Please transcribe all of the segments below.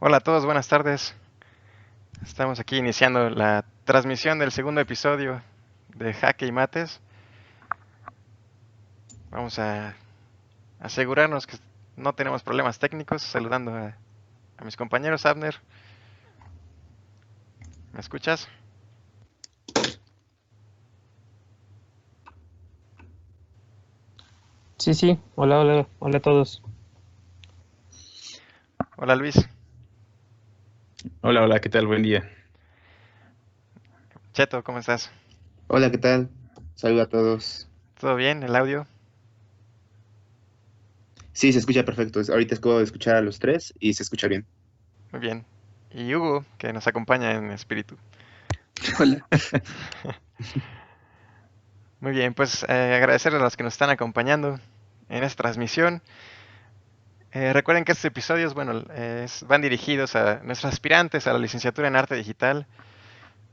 Hola a todos, buenas tardes. Estamos aquí iniciando la transmisión del segundo episodio de Jaque y Mates. Vamos a asegurarnos que no tenemos problemas técnicos. Saludando a mis compañeros. Abner, ¿me escuchas? Sí, sí, hola, hola, hola a todos. Hola Luis. Hola, hola, ¿qué tal? Buen día. Cheto, ¿cómo estás? Hola, ¿qué tal? Saludos a todos. ¿Todo bien? ¿El audio? Sí, se escucha perfecto. Ahorita acabo de escuchar a los tres y se escucha bien. Muy bien. Y Hugo, que nos acompaña en espíritu. Hola. Muy bien, pues agradecerles a los que nos están acompañando en esta transmisión. Recuerden que estos episodios, bueno, van dirigidos a nuestros aspirantes a la licenciatura en arte digital.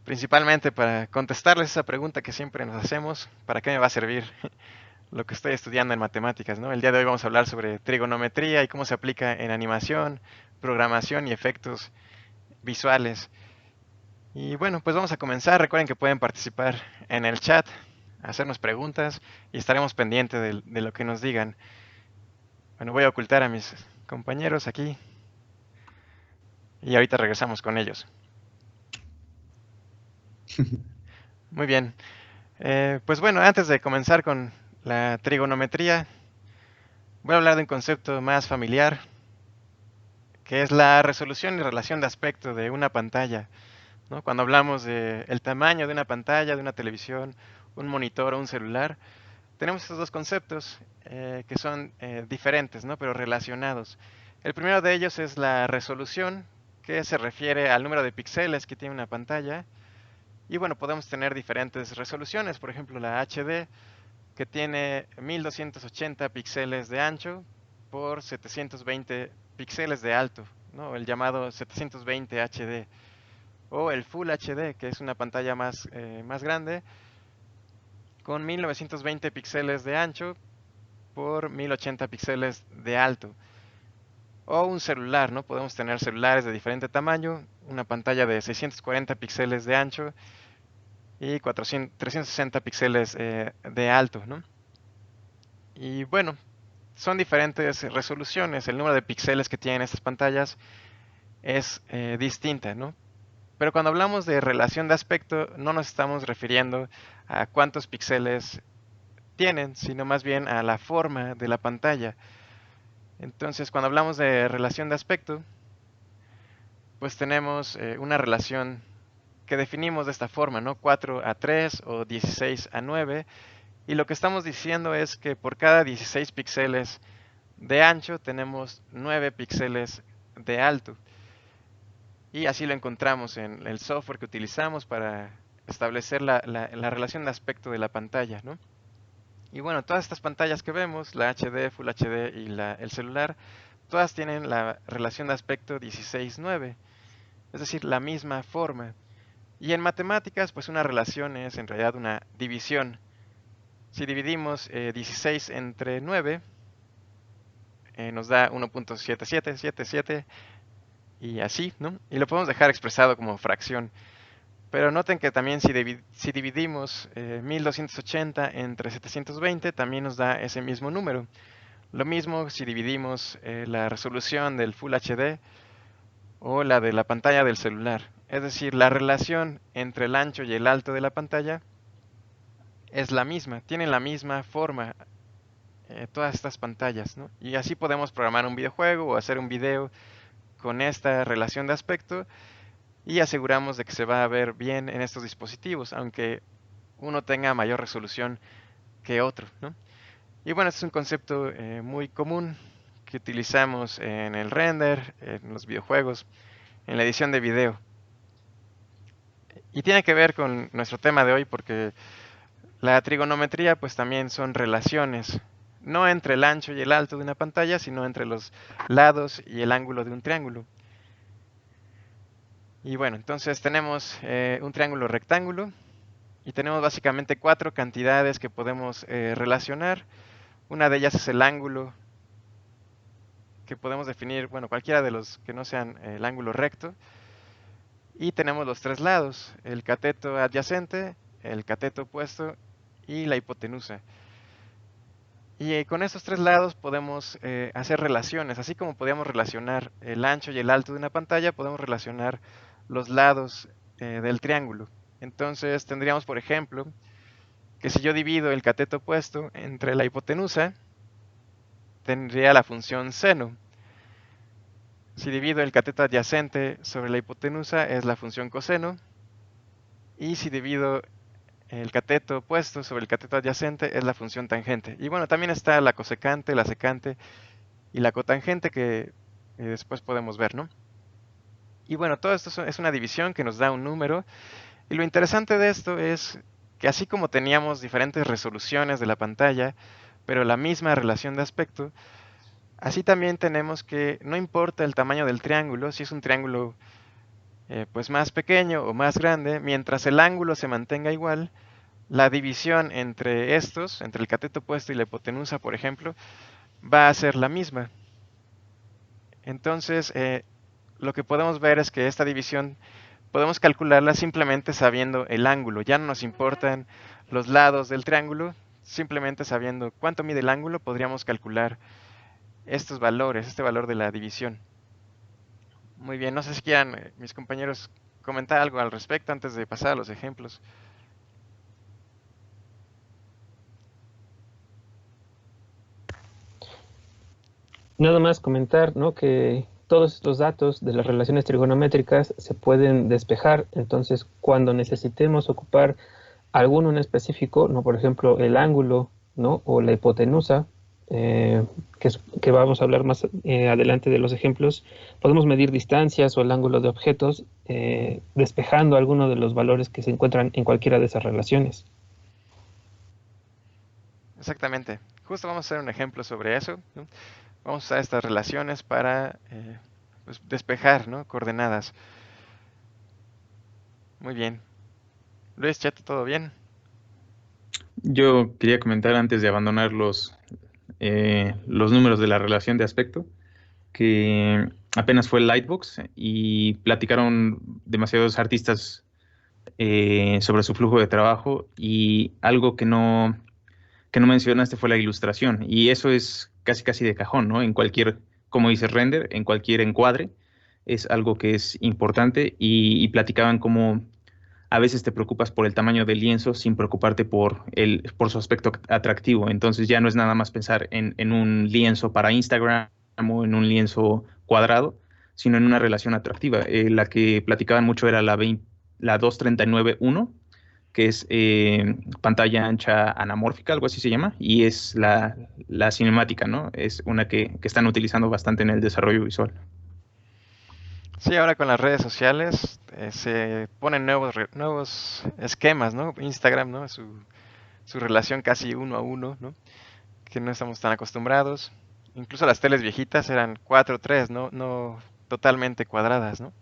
Principalmente para contestarles esa pregunta que siempre nos hacemos, ¿para qué me va a servir lo que estoy estudiando en matemáticas, ¿no? El día de hoy vamos a hablar sobre trigonometría y cómo se aplica en animación, programación y efectos visuales. Y bueno, pues vamos a comenzar. Recuerden que pueden participar en el chat, hacernos preguntas y estaremos pendientes de lo que nos digan. Bueno, voy a ocultar a mis compañeros aquí y ahorita regresamos con ellos. Muy bien. Pues bueno, antes de comenzar con la trigonometría, voy a hablar de un concepto más familiar, que es la resolución y relación de aspecto de una pantalla, ¿no? Cuando hablamos del tamaño de una pantalla, de una televisión, un monitor o un celular, tenemos estos dos conceptos que son diferentes, ¿no? Pero relacionados. El primero de ellos es la resolución, que se refiere al número de píxeles que tiene una pantalla. Y bueno, podemos tener diferentes resoluciones, por ejemplo la HD, que tiene 1280 píxeles de ancho por 720 píxeles de alto, ¿no? El llamado 720 HD. O el Full HD, que es una pantalla más grande, con 1920 píxeles de ancho por 1080 píxeles de alto. O un celular, ¿no? Podemos tener celulares de diferente tamaño, una pantalla de 640 píxeles de ancho y 360 píxeles de alto, ¿no? Y bueno, son diferentes resoluciones. El número de píxeles que tienen estas pantallas es distinta, ¿no? Pero cuando hablamos de relación de aspecto, no nos estamos refiriendo a cuántos píxeles tienen, sino más bien a la forma de la pantalla. Entonces, cuando hablamos de relación de aspecto, pues tenemos una relación que definimos de esta forma, ¿no? 4:3 o 16:9. Y lo que estamos diciendo es que por cada 16 píxeles de ancho tenemos 9 píxeles de alto. Y así lo encontramos en el software que utilizamos para establecer la relación de aspecto de la pantalla, ¿no? Y bueno, todas estas pantallas que vemos, la HD, Full HD y el celular, todas tienen la relación de aspecto 16:9, es decir, la misma forma. Y en matemáticas, pues una relación es en realidad una división. Si dividimos 16 entre 9, nos da 1.7777 y así, ¿no? Y lo podemos dejar expresado como fracción. Pero noten que también si dividimos 1280 entre 720, también nos da ese mismo número. Lo mismo si dividimos la resolución del Full HD o la de la pantalla del celular. Es decir, la relación entre el ancho y el alto de la pantalla es la misma, tienen la misma forma todas estas pantallas, ¿no? Y así podemos programar un videojuego o hacer un video con esta relación de aspecto y aseguramos de que se va a ver bien en estos dispositivos, aunque uno tenga mayor resolución que otro, ¿no? Y bueno, este es un concepto muy común que utilizamos en el render, en los videojuegos, en la edición de video. Y tiene que ver con nuestro tema de hoy porque la trigonometría pues también son relaciones, no entre el ancho y el alto de una pantalla, sino entre los lados y el ángulo de un triángulo. Y bueno, entonces tenemos un triángulo rectángulo y tenemos básicamente cuatro cantidades que podemos relacionar. Una de ellas es el ángulo que podemos definir, bueno, cualquiera de los que no sean el ángulo recto. Y tenemos los tres lados, el cateto adyacente, el cateto opuesto y la hipotenusa. Y con estos tres lados podemos hacer relaciones, así como podíamos relacionar el ancho y el alto de una pantalla, podemos relacionar los lados del triángulo. Entonces tendríamos, por ejemplo, que si yo divido el cateto opuesto entre la hipotenusa, tendría la función seno. Si divido el cateto adyacente sobre la hipotenusa, es la función coseno. Y si divido el cateto opuesto sobre el cateto adyacente, es la función tangente. Y bueno, también está la cosecante, la secante y la cotangente que después podemos ver, ¿no? Y bueno, todo esto es una división que nos da un número. Y lo interesante de esto es que así como teníamos diferentes resoluciones de la pantalla, pero la misma relación de aspecto, así también tenemos que no importa el tamaño del triángulo, si es un triángulo pues más pequeño o más grande, mientras el ángulo se mantenga igual, la división entre estos, entre el cateto opuesto y la hipotenusa, por ejemplo, va a ser la misma. Entonces, lo que podemos ver es que esta división podemos calcularla simplemente sabiendo el ángulo. Ya no nos importan los lados del triángulo, simplemente sabiendo cuánto mide el ángulo, podríamos calcular estos valores, este valor de la división. Muy bien, no sé si quieran mis compañeros comentar algo al respecto antes de pasar a los ejemplos. Nada más comentar, ¿no? Que todos estos datos de las relaciones trigonométricas se pueden despejar, entonces cuando necesitemos ocupar alguno en específico, ¿no? Por ejemplo, el ángulo, ¿no? O la hipotenusa, que vamos a hablar más adelante de los ejemplos, podemos medir distancias o el ángulo de objetos despejando alguno de los valores que se encuentran en cualquiera de esas relaciones. Exactamente. Justo vamos a hacer un ejemplo sobre eso, ¿no? Vamos a usar estas relaciones para pues, despejar, ¿no? Coordenadas. Muy bien. Luis, Cheto, ¿todo bien? Yo quería comentar antes de abandonar los números de la relación de aspecto, que apenas fue el Lightbox y platicaron demasiados artistas sobre su flujo de trabajo y algo que no mencionaste fue la ilustración y eso es casi casi de cajón, ¿no? En cualquier, como dices, render, en cualquier encuadre es algo que es importante y platicaban cómo a veces te preocupas por el tamaño del lienzo sin preocuparte por su aspecto atractivo. Entonces ya no es nada más pensar en un lienzo para Instagram o en un lienzo cuadrado, sino en una relación atractiva. La que platicaban mucho era la 239.1, que es pantalla ancha anamórfica, algo así se llama, y es la cinemática, ¿no? Es una que están utilizando bastante en el desarrollo visual. Sí, ahora con las redes sociales se ponen nuevos esquemas, ¿no? Instagram, ¿no? Su relación casi uno a uno, ¿no? Que no estamos tan acostumbrados. Incluso las teles viejitas eran 4:3, no totalmente cuadradas, ¿no?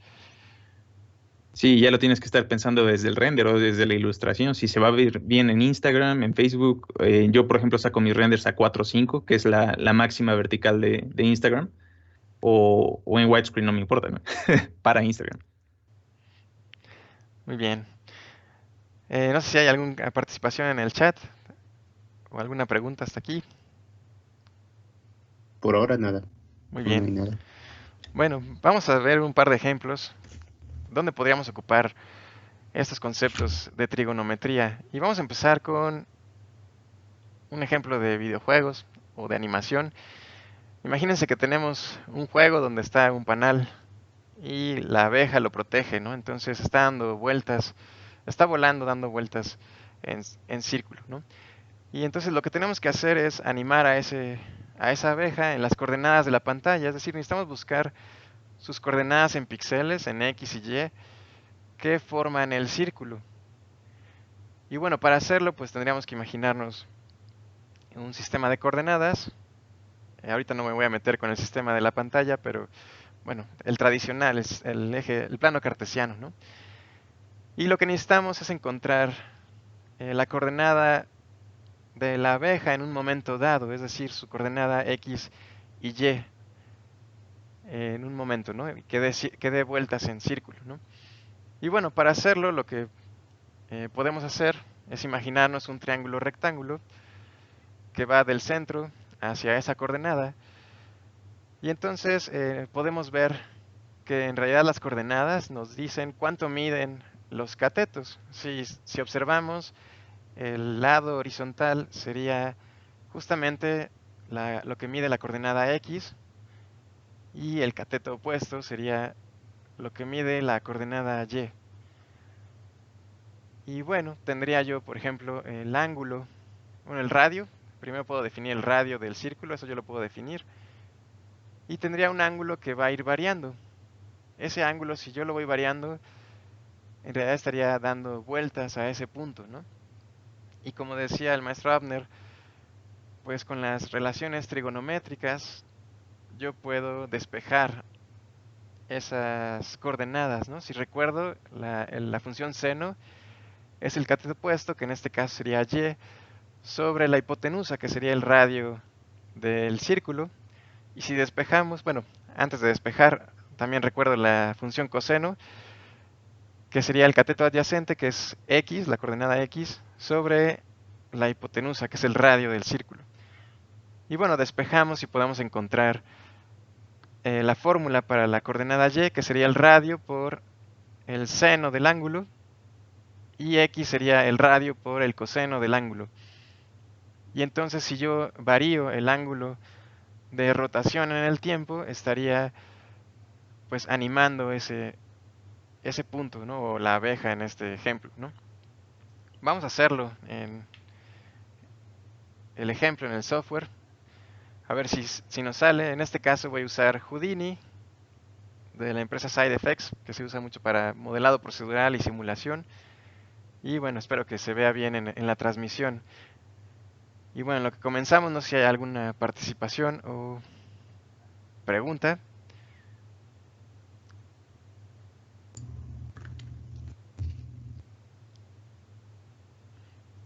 Sí, ya lo tienes que estar pensando desde el render o desde la ilustración. Si se va a ver bien en Instagram, en Facebook. Yo, por ejemplo, saco mis renders a 4:5, que es la máxima vertical de Instagram. O en widescreen, no me importa, ¿no? Para Instagram. Muy bien. No sé si hay alguna participación en el chat o alguna pregunta hasta aquí. Por ahora nada. Muy No hay bien. nada. Bueno, vamos a ver un par de ejemplos donde podríamos ocupar estos conceptos de trigonometría. Y vamos a empezar con un ejemplo de videojuegos o de animación. Imagínense que tenemos un juego donde está un panal y la abeja lo protege, ¿no? Entonces está dando vueltas, está volando dando vueltas en círculo, ¿no? Y entonces lo que tenemos que hacer es animar a esa abeja en las coordenadas de la pantalla, es decir, necesitamos buscar sus coordenadas en píxeles, en X y Y, que forman el círculo. Y bueno, para hacerlo, pues tendríamos que imaginarnos un sistema de coordenadas. Ahorita no me voy a meter con el sistema de la pantalla, pero bueno, el tradicional es el eje, el plano cartesiano, ¿no? Y lo que necesitamos es encontrar la coordenada de la abeja en un momento dado, es decir, su coordenada X y Y. en un momento, ¿no? Y que dé vueltas en círculo, ¿no? Y bueno, para hacerlo lo que podemos hacer es imaginarnos un triángulo rectángulo que va del centro hacia esa coordenada. Y entonces podemos ver que en realidad las coordenadas nos dicen cuánto miden los catetos. Si observamos, el lado horizontal sería justamente lo que mide la coordenada X, y el cateto opuesto sería lo que mide la coordenada Y. Y bueno, tendría yo, por ejemplo, el ángulo, bueno, el radio. Primero puedo definir el radio del círculo, eso yo lo puedo definir. Y tendría un ángulo que va a ir variando. Ese ángulo, si yo lo voy variando, en realidad estaría dando vueltas a ese punto, ¿no? Y como decía el maestro Abner, pues con las relaciones trigonométricas yo puedo despejar esas coordenadas, ¿no? Si recuerdo, la función seno es el cateto opuesto, que en este caso sería y, sobre la hipotenusa, que sería el radio del círculo. Y si despejamos, bueno, antes de despejar, también recuerdo la función coseno, que sería el cateto adyacente, que es x, la coordenada x, sobre la hipotenusa, que es el radio del círculo. Y bueno, despejamos y podemos encontrar la fórmula para la coordenada y, que sería el radio por el seno del ángulo, y x sería el radio por el coseno del ángulo. Y entonces si yo varío el ángulo de rotación en el tiempo, estaría pues animando ese punto, ¿no? O la abeja en este ejemplo, ¿no? Vamos a hacerlo en el ejemplo en el software. A ver si nos sale. En este caso voy a usar Houdini de la empresa SideFX, que se usa mucho para modelado procedural y simulación. Y bueno, espero que se vea bien en la transmisión. Y bueno, en lo que comenzamos, no sé si hay alguna participación o pregunta.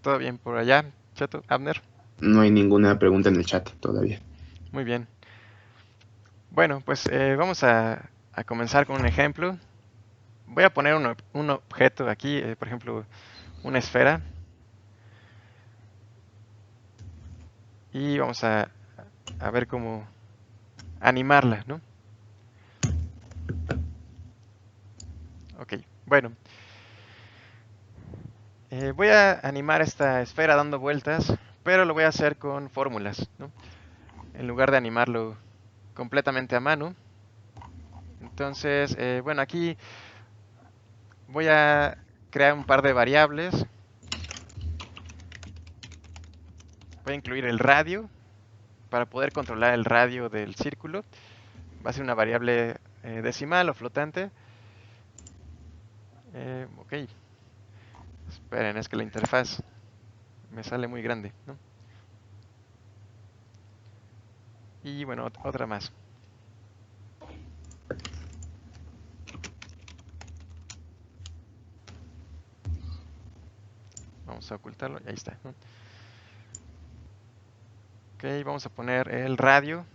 ¿Todo bien por allá, Cheto, Abner? No hay ninguna pregunta en el chat todavía. Muy bien. Bueno, pues vamos a comenzar con un ejemplo. Voy a poner un objeto aquí, por ejemplo, una esfera. Y vamos a ver cómo animarla, ¿no? Ok, bueno. Voy a animar esta esfera dando vueltas, pero lo voy a hacer con fórmulas, ¿no? En lugar de animarlo completamente a mano. Entonces, bueno, aquí voy a crear un par de variables. Voy a incluir el radio para poder controlar el radio del círculo. Va a ser una variable decimal o flotante. Ok. Esperen, es que la interfaz me sale muy grande, ¿no? Y bueno, otra más. Vamos a ocultarlo y ahí está, ¿no? Ok, vamos a poner el radio.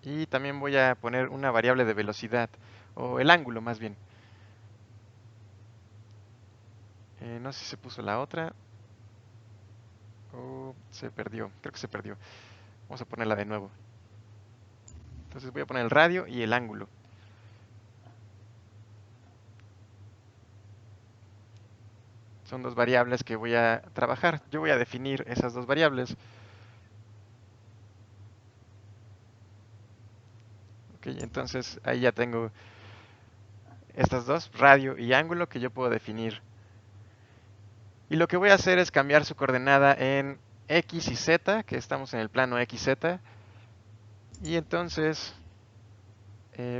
Y también voy a poner una variable de velocidad, o el ángulo más bien. No sé si se puso la otra o se perdió, creo que se perdió. Vamos a ponerla de nuevo. Entonces voy a poner el radio y el ángulo. Son dos variables que voy a trabajar. Yo voy a definir esas dos variables. Ok, entonces ahí ya tengo estas dos, radio y ángulo, que yo puedo definir. Y lo que voy a hacer es cambiar su coordenada en X y Z, que estamos en el plano XZ. Y entonces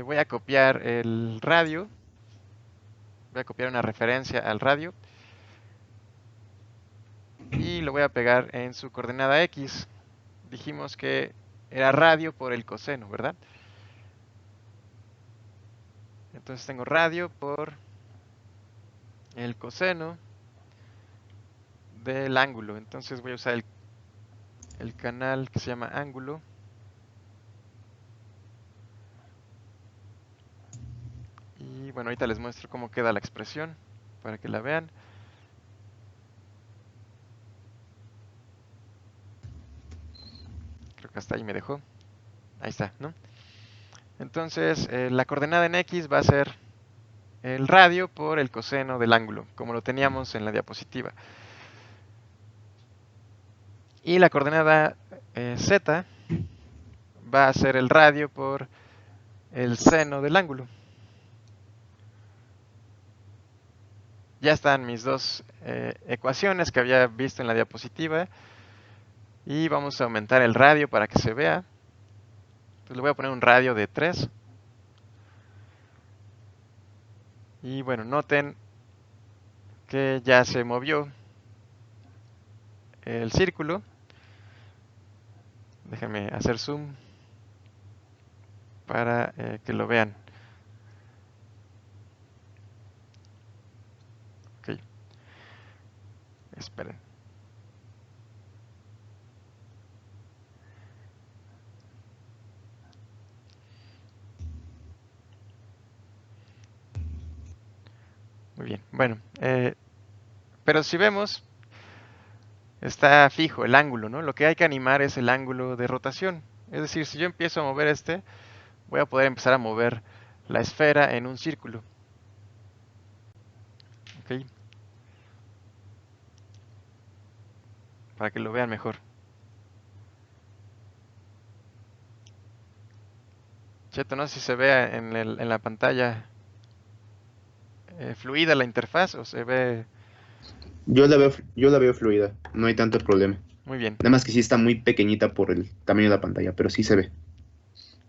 voy a copiar el radio. Voy a copiar una referencia al radio. Y lo voy a pegar en su coordenada X. Dijimos que era radio por el coseno, ¿verdad? Entonces tengo radio por el coseno del ángulo. Entonces voy a usar el canal que se llama ángulo. Y bueno, ahorita les muestro cómo queda la expresión para que la vean. Creo que hasta ahí me dejó. Ahí está, ¿no? Entonces, la coordenada en X va a ser el radio por el coseno del ángulo, como lo teníamos en la diapositiva. Y la coordenada Z va a ser el radio por el seno del ángulo. Ya están mis dos ecuaciones que había visto en la diapositiva. Y vamos a aumentar el radio para que se vea. Entonces le voy a poner un radio de 3. Y bueno, noten que ya se movió el círculo. Déjenme hacer zoom para que lo vean. Ok. Esperen. Muy bien. Bueno, pero si vemos, está fijo el ángulo, ¿no? Lo que hay que animar es el ángulo de rotación. Es decir, si yo empiezo a mover este, voy a poder empezar a mover la esfera en un círculo. ¿Ok? Para que lo vean mejor. Cheto, no sé si se ve en la pantalla fluida la interfaz o se ve Yo la veo fluida, no hay tanto problema. muy bien. Nada más que sí está muy pequeñita por el tamaño de la pantalla, pero sí se ve.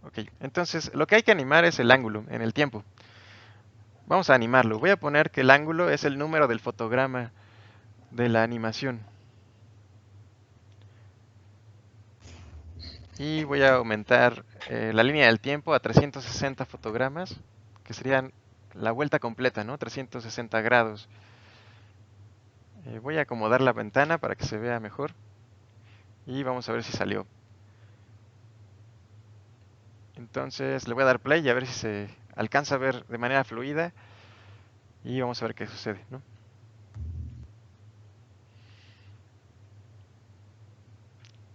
Ok, entonces lo que hay que animar es el ángulo en el tiempo. Vamos a animarlo. Voy a poner que el ángulo es el número del fotograma de la animación. Y voy a aumentar la línea del tiempo a 360 fotogramas, que serían la vuelta completa, ¿no? 360 grados. Voy a acomodar la ventana para que se vea mejor. Y vamos a ver si salió. Entonces le voy a dar play y a ver si se alcanza a ver de manera fluida. Y vamos a ver qué sucede, ¿no?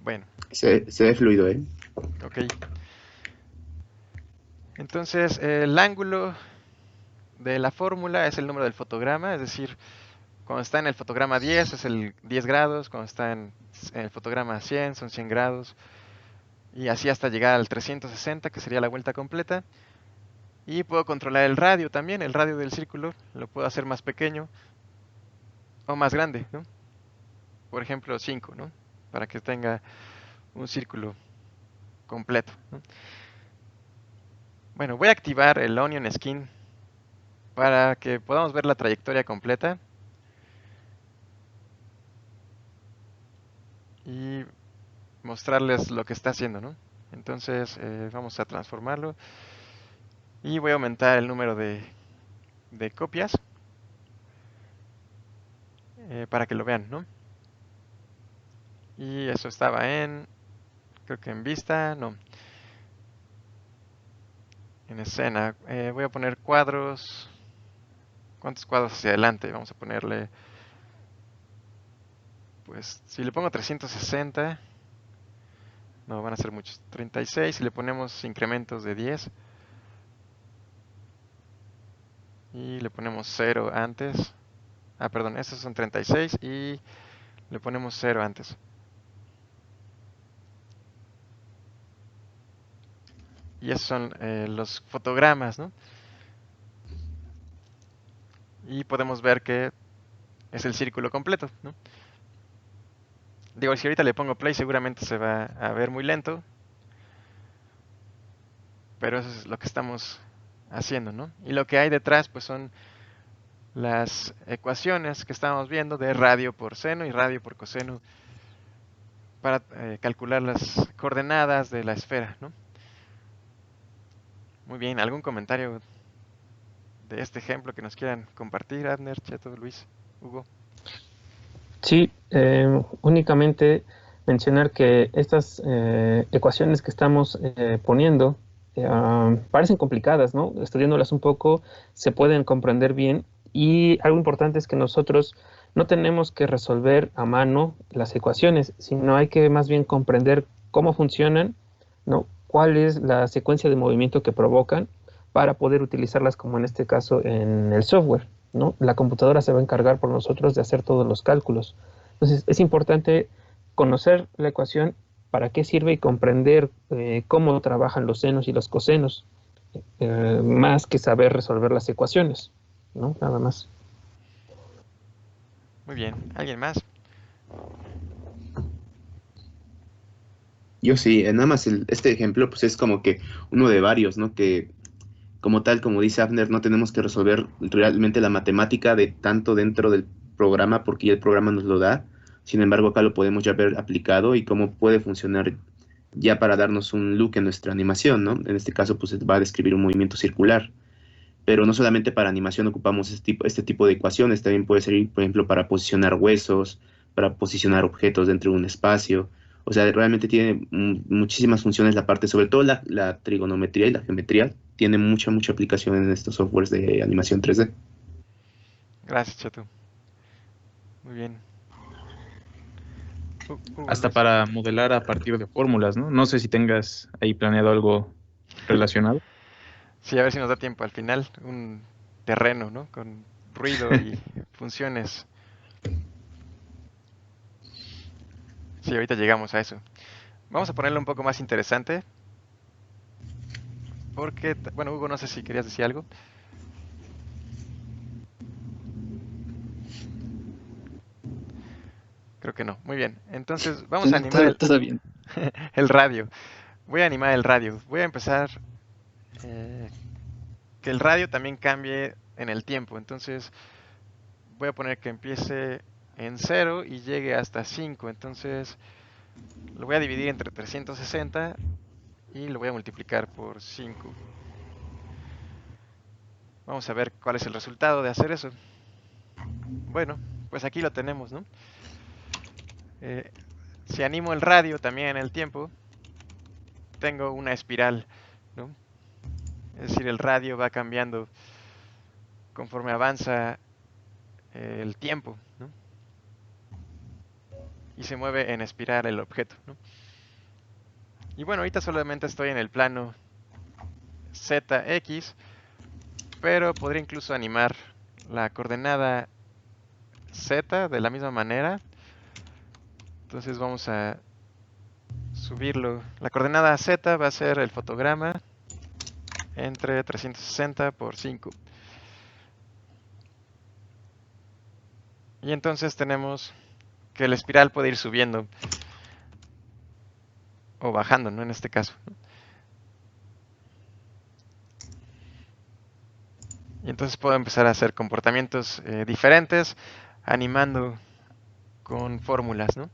Bueno, Se ve fluido, ¿eh? ok. Entonces el ángulo de la fórmula es el número del fotograma, es decir, cuando está en el fotograma 10 es el 10 grados, cuando está en el fotograma 100 son 100 grados, y así hasta llegar al 360, que sería la vuelta completa. Y puedo controlar el radio también, el radio del círculo, lo puedo hacer más pequeño o más grande, ¿no? Por ejemplo 5, ¿no? Para que tenga un círculo completo, ¿no? Bueno, voy a activar el Onion Skin para que podamos ver la trayectoria completa. Y mostrarles lo que está haciendo, ¿no? Entonces vamos a transformarlo y voy a aumentar el número de copias para que lo vean, ¿no? Y eso estaba creo que en vista, no, en escena. Voy a poner cuadros. ¿Cuántos cuadros hacia adelante? Vamos a ponerle, pues, si le pongo 360, no, van a ser muchos. 36, si le ponemos incrementos de 10. Y le ponemos 0 antes. Ah, perdón, estos son 36 y le ponemos 0 antes. Y esos son los fotogramas, ¿no? Y podemos ver que es el círculo completo, ¿no? Digo, si ahorita le pongo play seguramente se va a ver muy lento. Pero eso es lo que estamos haciendo, ¿no? Y lo que hay detrás pues son las ecuaciones que estamos viendo de radio por seno y radio por coseno para calcular las coordenadas de la esfera, ¿no? Muy bien, ¿algún comentario de este ejemplo que nos quieran compartir, Abner, Cheto, Luis, Hugo? Sí, únicamente mencionar que estas ecuaciones que estamos poniendo parecen complicadas, ¿no? Estudiándolas un poco se pueden comprender bien, y algo importante es que nosotros no tenemos que resolver a mano las ecuaciones, sino hay que más bien comprender cómo funcionan, ¿no? Cuál es la secuencia de movimiento que provocan para poder utilizarlas, como en este caso en el software, ¿no? La computadora se va a encargar por nosotros de hacer todos los cálculos. Entonces es importante conocer la ecuación, para qué sirve, y comprender cómo trabajan los senos y los cosenos, más que saber resolver las ecuaciones, ¿no? Nada más. Muy bien. ¿Alguien más? Yo sí, nada más este ejemplo pues es como que uno de varios, ¿no? Que como tal, como dice Abner, no tenemos que resolver realmente la matemática de tanto dentro del programa porque ya el programa nos lo da. Sin embargo, acá lo podemos ya ver aplicado y cómo puede funcionar ya para darnos un look en nuestra animación, ¿no? En este caso, pues va a describir un movimiento circular. Pero no solamente para animación ocupamos este tipo de ecuaciones, también puede servir, por ejemplo, para posicionar huesos, para posicionar objetos dentro de un espacio. O sea, realmente tiene muchísimas funciones la parte, sobre todo la trigonometría y la geometría, tiene mucha aplicación en estos softwares de animación 3D. Gracias, Chetu. Muy bien. Hugo Hasta Luis. para modelar a partir de fórmulas, ¿no? No sé si tengas ahí planeado algo relacionado. Sí, a ver si nos da tiempo al final. Un terreno, ¿no? Con ruido y funciones. Sí, ahorita llegamos a eso. Vamos a ponerlo un poco más interesante. Porque, bueno, Hugo, no sé si querías decir algo. Creo que no. Muy bien. Entonces, vamos a animar Todo bien. el radio. Voy a animar el radio. Voy a empezar que el radio también cambie en el tiempo. Entonces, voy a poner que empiece en 0 y llegue hasta 5. Entonces, lo voy a dividir entre 360 y lo voy a multiplicar por 5. Vamos a ver cuál es el resultado de hacer eso. Bueno, pues aquí lo tenemos, ¿no? Si animo el radio también en el tiempo, tengo una espiral, ¿no? Es decir, el radio va cambiando conforme avanza el tiempo, ¿no? Y se mueve en espiral el objeto, ¿no? Y bueno, ahorita solamente estoy en el plano ZX, pero podría incluso animar la coordenada Z de la misma manera. Entonces vamos a subirlo. La coordenada Z va a ser el fotograma entre 360 por 5. Y entonces tenemos que el espiral puede ir subiendo o bajando, ¿no? En este caso. Y entonces puedo empezar a hacer comportamientos diferentes, animando con fórmulas, ¿no?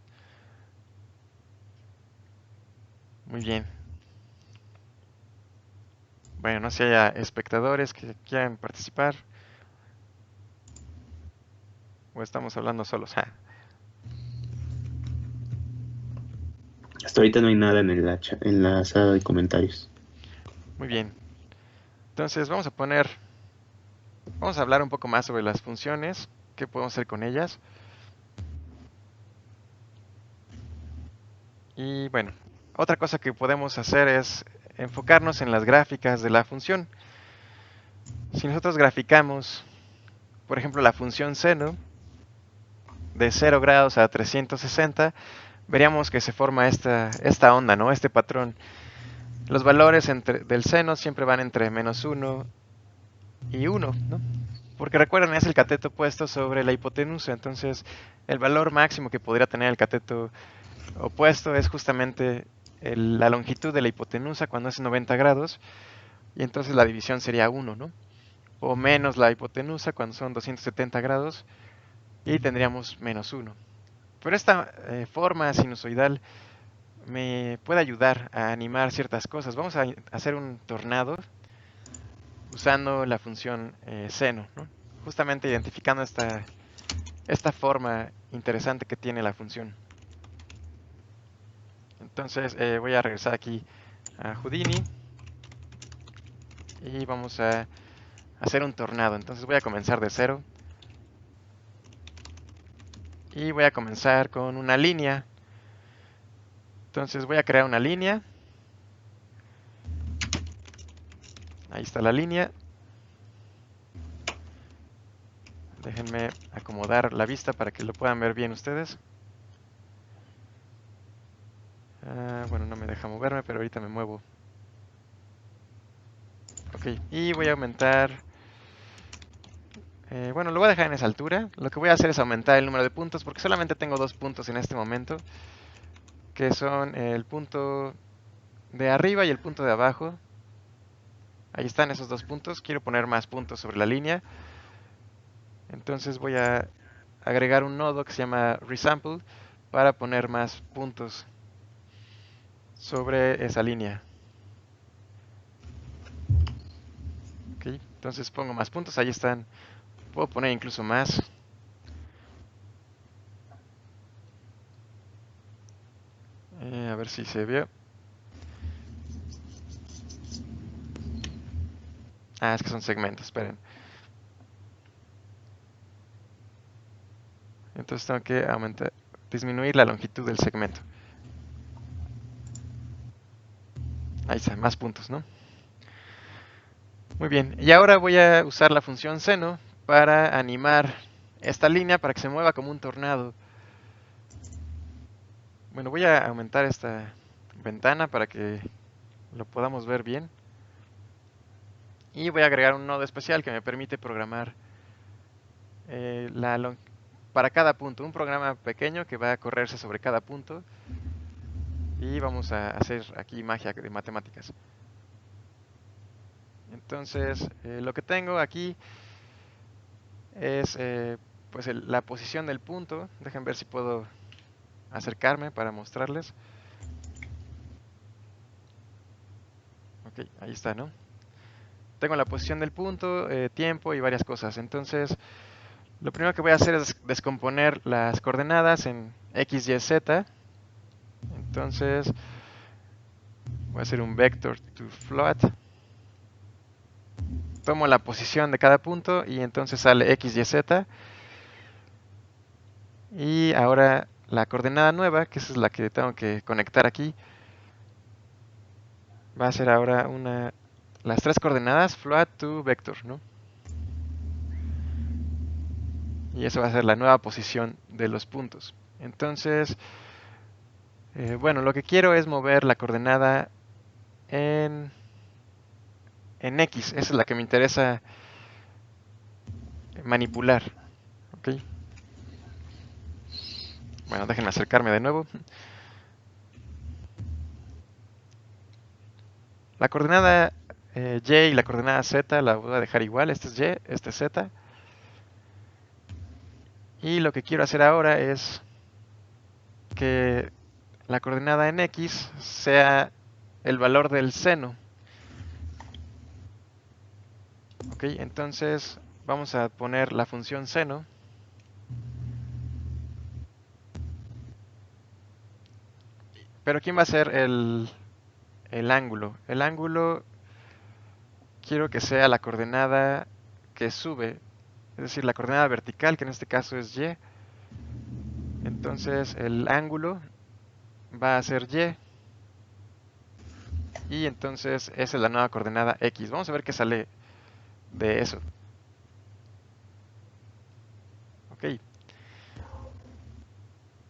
Muy bien. Bueno, no sé si haya espectadores que quieran participar. O estamos hablando solos. Ah, Hasta ahorita no hay nada en la sala de comentarios. muy bien. Entonces vamos a hablar un poco más sobre las funciones, qué podemos hacer con ellas. Y bueno, otra cosa que podemos hacer es enfocarnos en las gráficas de la función. Si nosotros graficamos, por ejemplo, la función seno de 0 grados a 360, veríamos que se forma esta onda, ¿no? Este patrón. Los valores del seno siempre van entre -1 y 1, ¿no? Porque recuerden, es el cateto puesto sobre la hipotenusa, entonces el valor máximo que podría tener el cateto opuesto es justamente la longitud de la hipotenusa cuando es 90 grados, y entonces la división sería 1, ¿no? O menos la hipotenusa cuando son 270 grados, y tendríamos -1. Pero esta forma sinusoidal me puede ayudar a animar ciertas cosas. Vamos a hacer un tornado usando la función seno, ¿no? Justamente identificando esta forma interesante que tiene la función. Entonces voy a regresar aquí a Houdini y vamos a hacer un tornado. Entonces voy a comenzar de 0 y voy a comenzar con una línea. Entonces voy a crear una línea. Ahí está la línea. Déjenme acomodar la vista para que lo puedan ver bien ustedes. Bueno, no me deja moverme, pero ahorita me muevo. Ok, y voy a aumentar... bueno, lo voy a dejar en esa altura. Lo que voy a hacer es aumentar el número de puntos, porque solamente tengo 2 puntos en este momento, que son el punto de arriba y el punto de abajo. Ahí están esos 2 puntos. Quiero poner más puntos sobre la línea. Entonces voy a agregar un nodo que se llama resample para poner más puntos sobre esa línea. Ok, entonces pongo más puntos, ahí están. Puedo poner incluso más. A ver si se vio. Es que son segmentos, esperen. Entonces tengo que disminuir la longitud del segmento. Ahí está, más puntos, ¿no? Muy bien, y ahora voy a usar la función seno para animar esta línea para que se mueva como un tornado. Bueno, voy a aumentar esta ventana para que lo podamos ver bien. Y voy a agregar un nodo especial que me permite programar para cada punto, un programa pequeño que va a correrse sobre cada punto. Y vamos a hacer aquí magia de matemáticas. Entonces, lo que tengo aquí es pues la posición del punto. Dejen ver si puedo acercarme para mostrarles. Ok, ahí está, ¿no? Tengo la posición del punto, tiempo y varias cosas. Entonces, lo primero que voy a hacer es descomponer las coordenadas en x, y, z. Entonces, voy a hacer un vector to float. Tomo la posición de cada punto y entonces sale x, y, z. Y ahora la coordenada nueva, que esa es la que tengo que conectar aquí, va a ser ahora las 3 coordenadas float to vector, ¿no? Y eso va a ser la nueva posición de los puntos. Entonces, bueno, lo que quiero es mover la coordenada en X. Esa es la que me interesa manipular. ¿Ok? Bueno, déjenme acercarme de nuevo. La coordenada Y y la coordenada Z la voy a dejar igual. Este es Y, este es Z. Y lo que quiero hacer ahora es que la coordenada en X sea el valor del seno. Ok, entonces vamos a poner la función seno. Pero ¿quién va a ser el ángulo? El ángulo quiero que sea la coordenada que sube, es decir, la coordenada vertical, que en este caso es Y. Entonces el ángulo va a ser Y. Y entonces esa es la nueva coordenada X. Vamos a ver qué sale de eso. Ok.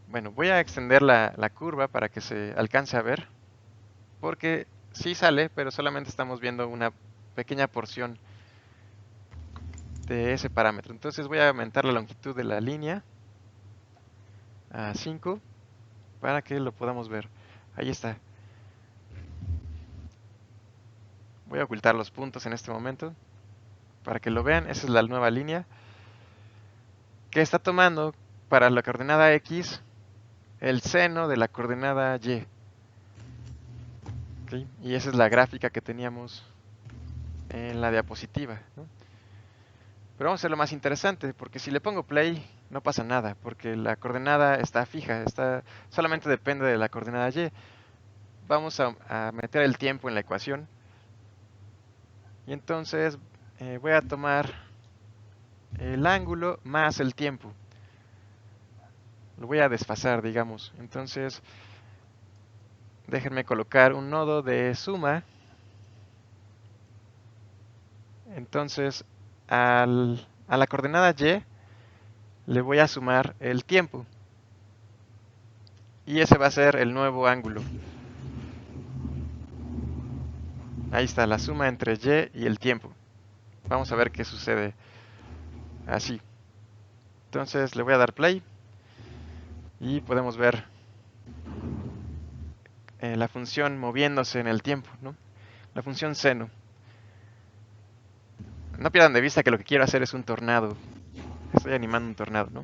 Bueno, voy a extender la curva para que se alcance a ver. Porque sí sale, pero solamente estamos viendo una pequeña porción de ese parámetro. Entonces voy a aumentar la longitud de la línea a 5 para que lo podamos ver. Ahí está. Voy a ocultar los puntos en este momento para que lo vean. Esa es la nueva línea que está tomando para la coordenada X el seno de la coordenada Y. ¿Okay? Y esa es la gráfica que teníamos en la diapositiva, ¿no? Pero vamos a hacer lo más interesante, porque si le pongo play no pasa nada, porque la coordenada está fija, solamente depende de la coordenada Y. Vamos a meter el tiempo en la ecuación. Y entonces voy a tomar el ángulo más el tiempo. Lo voy a desfasar, digamos. Entonces, déjenme colocar un nodo de suma. Entonces, a la coordenada y le voy a sumar el tiempo. Y ese va a ser el nuevo ángulo. Ahí está, la suma entre y el tiempo. Vamos a ver qué sucede así. Entonces le voy a dar play y podemos ver la función moviéndose en el tiempo, ¿no? La función seno. No pierdan de vista que lo que quiero hacer es un tornado. Estoy animando un tornado, ¿no?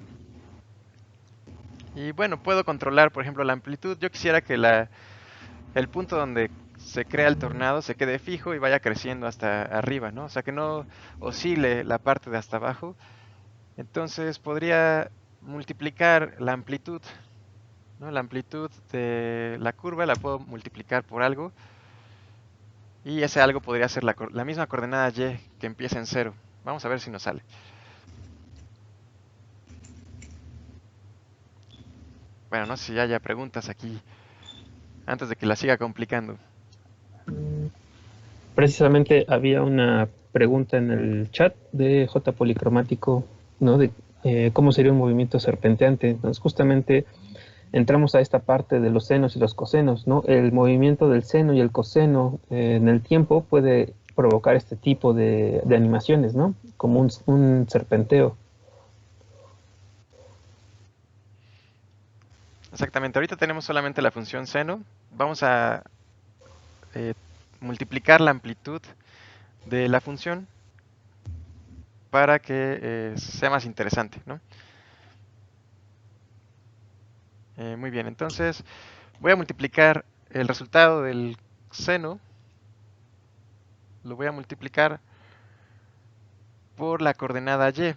Y bueno, puedo controlar, por ejemplo, la amplitud. Yo quisiera que el punto donde se crea el tornado se quede fijo y vaya creciendo hasta arriba, ¿no? O sea, que no oscile la parte de hasta abajo. Entonces podría multiplicar la amplitud, ¿no? La amplitud de la curva la puedo multiplicar por algo. Y ese algo podría ser la misma coordenada y que empieza en 0. Vamos a ver si nos sale. Bueno, no sé si haya preguntas aquí antes de que la siga complicando. Precisamente había una pregunta en el chat de J Policromático, ¿no? De cómo sería un movimiento serpenteante. Entonces, justamente entramos a esta parte de los senos y los cosenos, ¿no? El movimiento del seno y el coseno en el tiempo puede provocar este tipo de animaciones, ¿no? Como un serpenteo. Exactamente, ahorita tenemos solamente la función seno. Vamos a eh, multiplicar la amplitud de la función para que sea más interesante, ¿no? Muy bien, entonces voy a multiplicar el resultado del seno, lo voy a multiplicar por la coordenada y.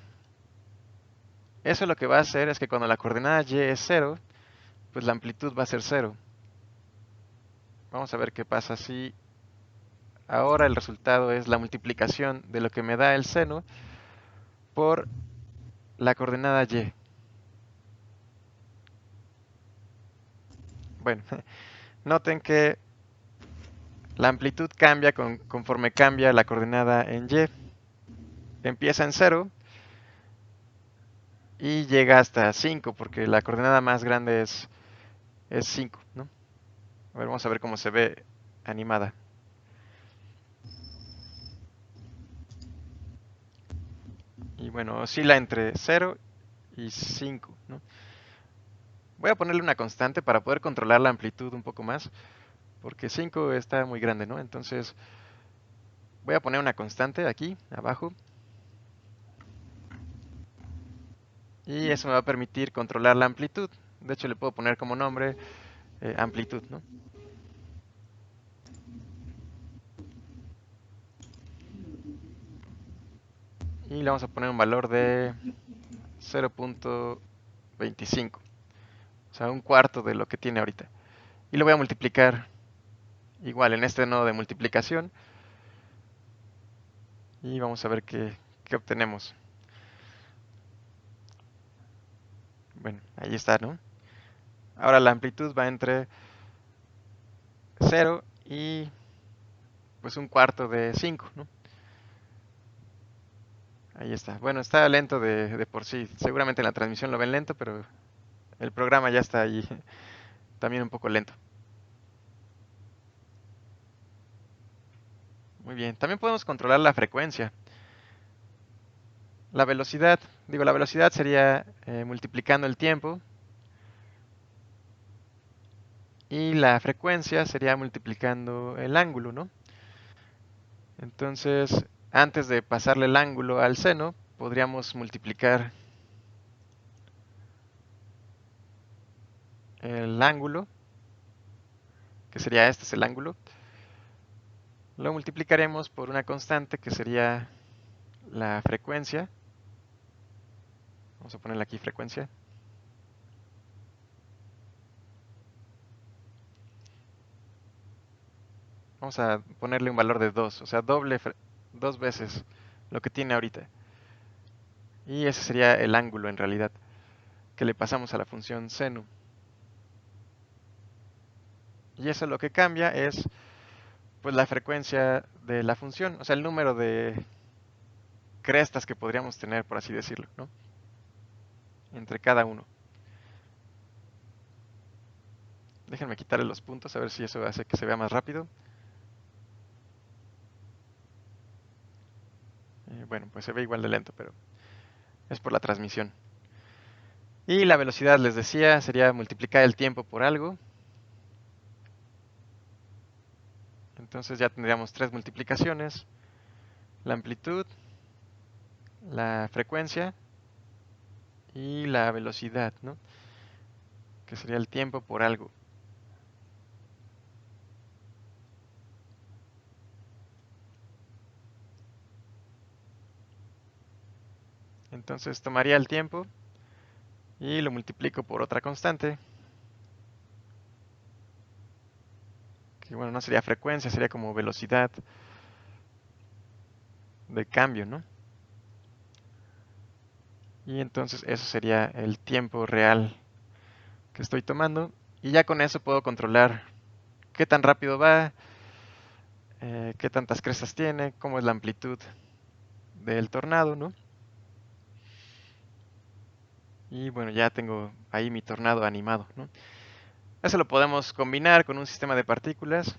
Eso lo que va a hacer es que cuando la coordenada y es 0, pues la amplitud va a ser 0. Vamos a ver qué pasa si ahora el resultado es la multiplicación de lo que me da el seno por la coordenada y. Bueno, noten que la amplitud cambia conforme cambia la coordenada en y. Empieza en 0 y llega hasta 5, porque la coordenada más grande es 5, ¿no? A ver, vamos a ver cómo se ve animada. Y bueno, oscila entre 0 y 5, ¿no? Voy a ponerle una constante para poder controlar la amplitud un poco más, porque 5 está muy grande, ¿no? Entonces voy a poner una constante aquí, abajo, y eso me va a permitir controlar la amplitud. De hecho, le puedo poner como nombre amplitud, ¿no? Y le vamos a poner un valor de 0.25, o sea, un cuarto de lo que tiene ahorita. Y lo voy a multiplicar igual en este nodo de multiplicación. Y vamos a ver qué obtenemos. Bueno, ahí está, ¿no? Ahora la amplitud va entre 0 y pues un cuarto de 5, ¿no? Ahí está. Bueno, está lento de por sí. Seguramente en la transmisión lo ven lento, pero el programa ya está ahí también un poco lento. Muy bien. También podemos controlar la frecuencia. La velocidad, la velocidad sería multiplicando el tiempo. Y la frecuencia sería multiplicando el ángulo, ¿no? Entonces, antes de pasarle el ángulo al seno, podríamos multiplicar el ángulo, que sería este es el ángulo. Lo multiplicaremos por una constante que sería la frecuencia. Vamos a ponerle aquí frecuencia. Vamos a ponerle un valor de 2, o sea, doble 2 veces lo que tiene ahorita. Y ese sería el ángulo en realidad que le pasamos a la función seno. Y eso lo que cambia es pues la frecuencia de la función, o sea, el número de crestas que podríamos tener, por así decirlo, ¿no? Entre cada uno. Déjenme quitarle los puntos a ver si eso hace que se vea más rápido. Bueno, pues se ve igual de lento, pero es por la transmisión. Y la velocidad, les decía, sería multiplicar el tiempo por algo. Entonces ya tendríamos 3 multiplicaciones. La amplitud, la frecuencia y la velocidad, ¿no? Que sería el tiempo por algo. Entonces tomaría el tiempo y lo multiplico por otra constante, que bueno, no sería frecuencia, sería como velocidad de cambio, ¿no? Y entonces eso sería el tiempo real que estoy tomando. Y ya con eso puedo controlar qué tan rápido va, qué tantas crestas tiene, cómo es la amplitud del tornado, ¿no? Y bueno, ya tengo ahí mi tornado animado, ¿no? Eso lo podemos combinar con un sistema de partículas.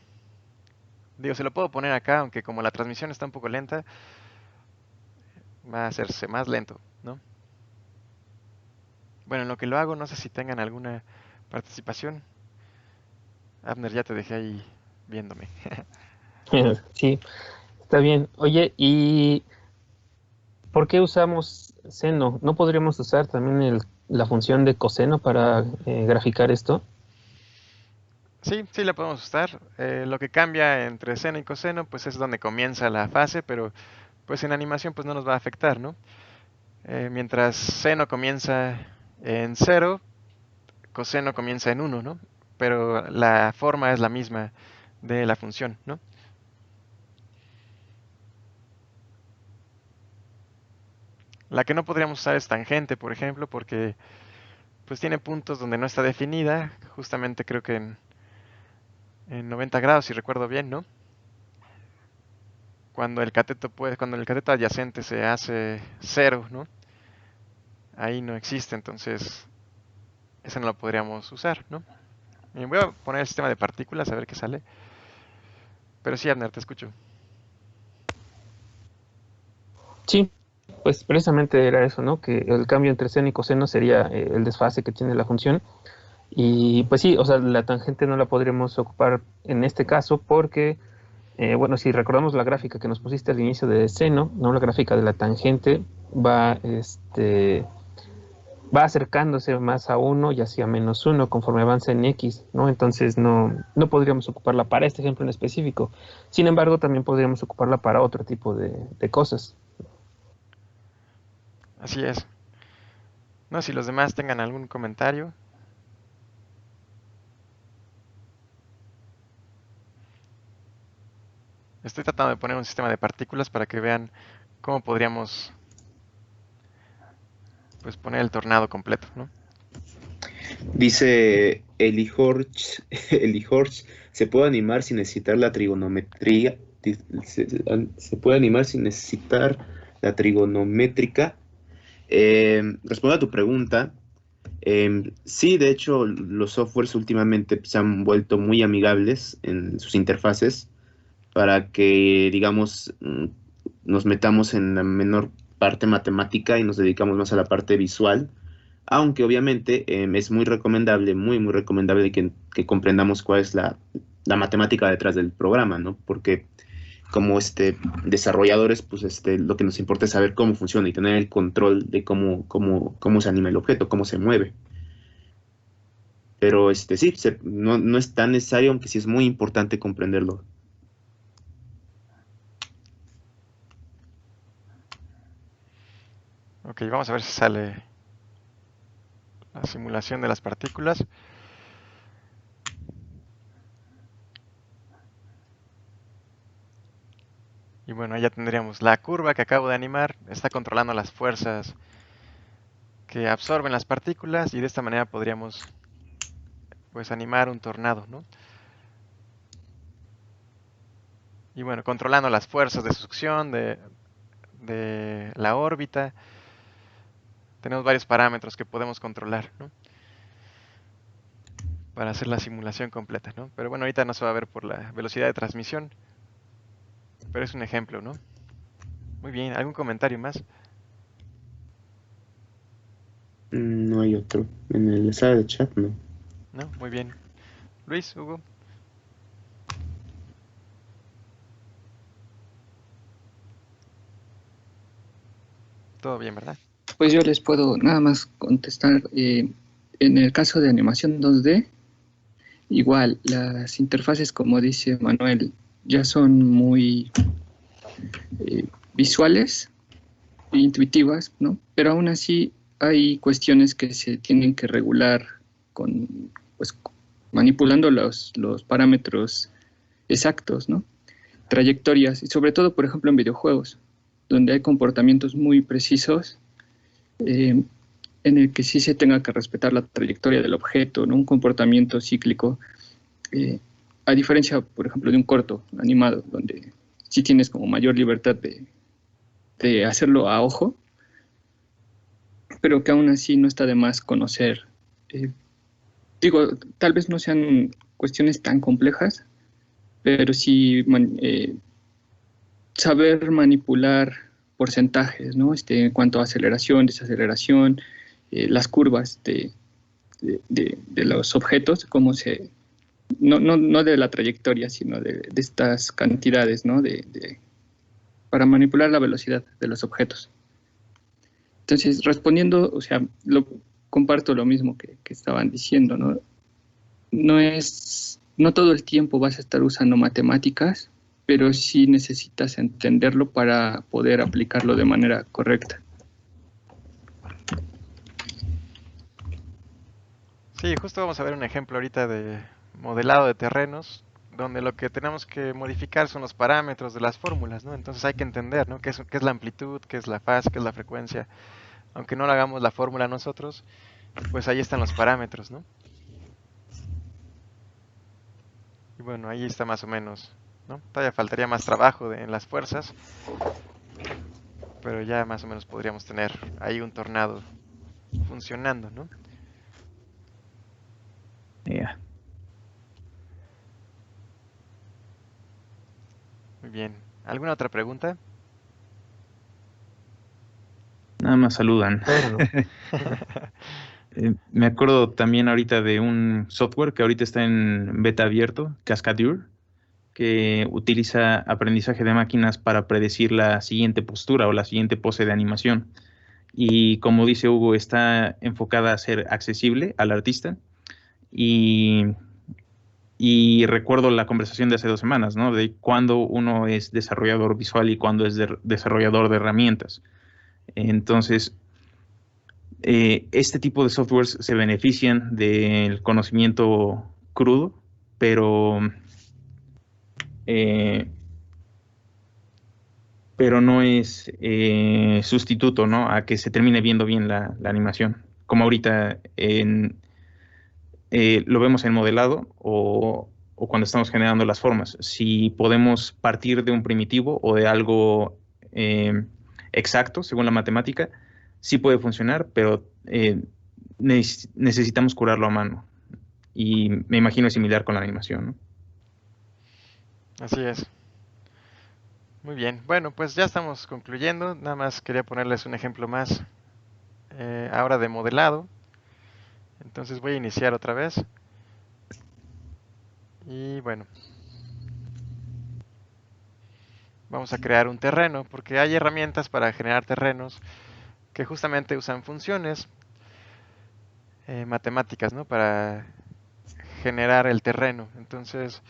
Digo, se lo puedo poner acá, aunque como la transmisión está un poco lenta, va a hacerse más lento, ¿no? Bueno, en lo que lo hago, no sé si tengan alguna participación. Abner, ya te dejé ahí viéndome. Sí, está bien. Oye, ¿y por qué usamos seno? ¿No podríamos usar también la función de coseno para graficar esto? Sí, sí la podemos usar. Lo que cambia entre seno y coseno, pues es donde comienza la fase, pero pues en animación pues no nos va a afectar, ¿no? Mientras seno comienza en 0, coseno comienza en 1, ¿no? Pero la forma es la misma de la función, ¿no? La que no podríamos usar es tangente, por ejemplo, porque pues tiene puntos donde no está definida, justamente creo que en 90 grados, si recuerdo bien, ¿no? Cuando el cateto adyacente se hace 0, ¿no? Ahí no existe, entonces ese no lo podríamos usar, ¿no? Y voy a poner el sistema de partículas a ver qué sale. Pero sí, Abner, te escucho. Sí, pues precisamente era eso, ¿no? Que el cambio entre seno y coseno sería el desfase que tiene la función. Y pues sí, o sea, la tangente no la podríamos ocupar en este caso porque, bueno, si recordamos la gráfica que nos pusiste al inicio de seno, ¿no? La gráfica de la tangente va acercándose más a uno y hacia -1 conforme avanza en X, ¿no? Entonces no podríamos ocuparla para este ejemplo en específico. Sin embargo, también podríamos ocuparla para otro tipo de cosas. Así es. No sé si los demás tengan algún comentario. Estoy tratando de poner un sistema de partículas para que vean cómo podríamos pues poner el tornado completo, ¿no? Dice Eli Horch, Eli Horch, se puede animar sin necesitar la trigonometría. Se puede animar sin necesitar la trigonométrica. Respondo a tu pregunta. Sí, de hecho, los softwares últimamente se han vuelto muy amigables en sus interfaces para que, digamos, nos metamos en la menor parte matemática y nos dedicamos más a la parte visual, aunque obviamente es muy recomendable, muy recomendable que comprendamos cuál es la matemática detrás del programa, ¿no? Porque como desarrolladores, pues lo que nos importa es saber cómo funciona y tener el control de cómo se anima el objeto, cómo se mueve. Pero sí, no es tan necesario, aunque sí es muy importante comprenderlo. Ok, vamos a ver si sale la simulación de las partículas. Y Y bueno, ahí ya tendríamos la curva que acabo de animar, está controlando las fuerzas que absorben las partículas y de esta manera podríamos pues animar un tornado, ¿no? Y bueno, controlando las fuerzas de succión de la órbita, tenemos varios parámetros que podemos controlar, ¿no? Para hacer la simulación completa, ¿no? Pero bueno, ahorita no se va a ver por la velocidad de transmisión, pero es un ejemplo, ¿no? Muy bien, ¿algún comentario más? No hay otro. En el sala de chat, no. ¿No? Muy bien. Luis, Hugo. Todo bien, ¿verdad? Pues yo les puedo nada más contestar. En el caso de animación 2D, igual, las interfaces, como dice Manuel, ya son muy visuales e intuitivas, ¿no? Pero aún así hay cuestiones que se tienen que regular con, pues, manipulando los parámetros exactos, ¿no? Trayectorias, y sobre todo, por ejemplo, en videojuegos, donde hay comportamientos muy precisos, eh, en el que sí se tenga que respetar la trayectoria del objeto, ¿no? Un comportamiento cíclico, eh, a diferencia, por ejemplo, de un corto animado, donde sí tienes como mayor libertad de hacerlo a ojo, pero que aún así no está de más conocer. Eh, Digo, tal vez no sean cuestiones tan complejas, pero sí saber manipular porcentajes, ¿no? En cuanto a aceleración, desaceleración, las curvas de los objetos, cómo se, no de la trayectoria, sino de estas cantidades, ¿no? Para manipular la velocidad de los objetos. Entonces, respondiendo, o sea, comparto lo mismo que estaban diciendo, ¿no? No todo el tiempo vas a estar usando matemáticas, pero sí necesitas entenderlo para poder aplicarlo de manera correcta. Sí, justo vamos a ver un ejemplo ahorita de modelado de terrenos, donde lo que tenemos que modificar son los parámetros de las fórmulas, ¿no? Entonces hay que entender, ¿no? Qué es la amplitud, qué es la fase, qué es la frecuencia. Aunque no lo hagamos la fórmula nosotros, pues ahí están los parámetros, ¿no? Y bueno, ahí está más o menos, ¿no? Todavía faltaría más trabajo en las fuerzas, pero ya más o menos podríamos tener ahí un tornado funcionando, ¿no? Yeah. Muy bien. ¿Alguna otra pregunta? Nada más saludan. Bueno, Me acuerdo también ahorita de un software que ahorita está en beta abierto, Cascadeur, que utiliza aprendizaje de máquinas para predecir la siguiente postura o la siguiente pose de animación. Y como dice Hugo, está enfocada a ser accesible al artista. Y, y recuerdo la conversación de hace 2 semanas, ¿no? De cuándo uno es desarrollador visual y cuándo es desarrollador de herramientas. Entonces, este tipo de softwares se benefician del conocimiento crudo, pero, eh, pero no es sustituto, ¿no? A que se termine viendo bien la animación. Como ahorita lo vemos en modelado o cuando estamos generando las formas. Si podemos partir de un primitivo o de algo exacto, según la matemática, sí puede funcionar, pero necesitamos curarlo a mano. Y me imagino es similar con la animación, ¿no? Así es. Muy bien. Bueno, pues ya estamos concluyendo. Nada más quería ponerles un ejemplo más ahora de modelado. Entonces voy a iniciar otra vez. Y bueno, vamos a crear un terreno porque hay herramientas para generar terrenos que justamente usan funciones matemáticas, ¿no? Para generar el terreno. Entonces,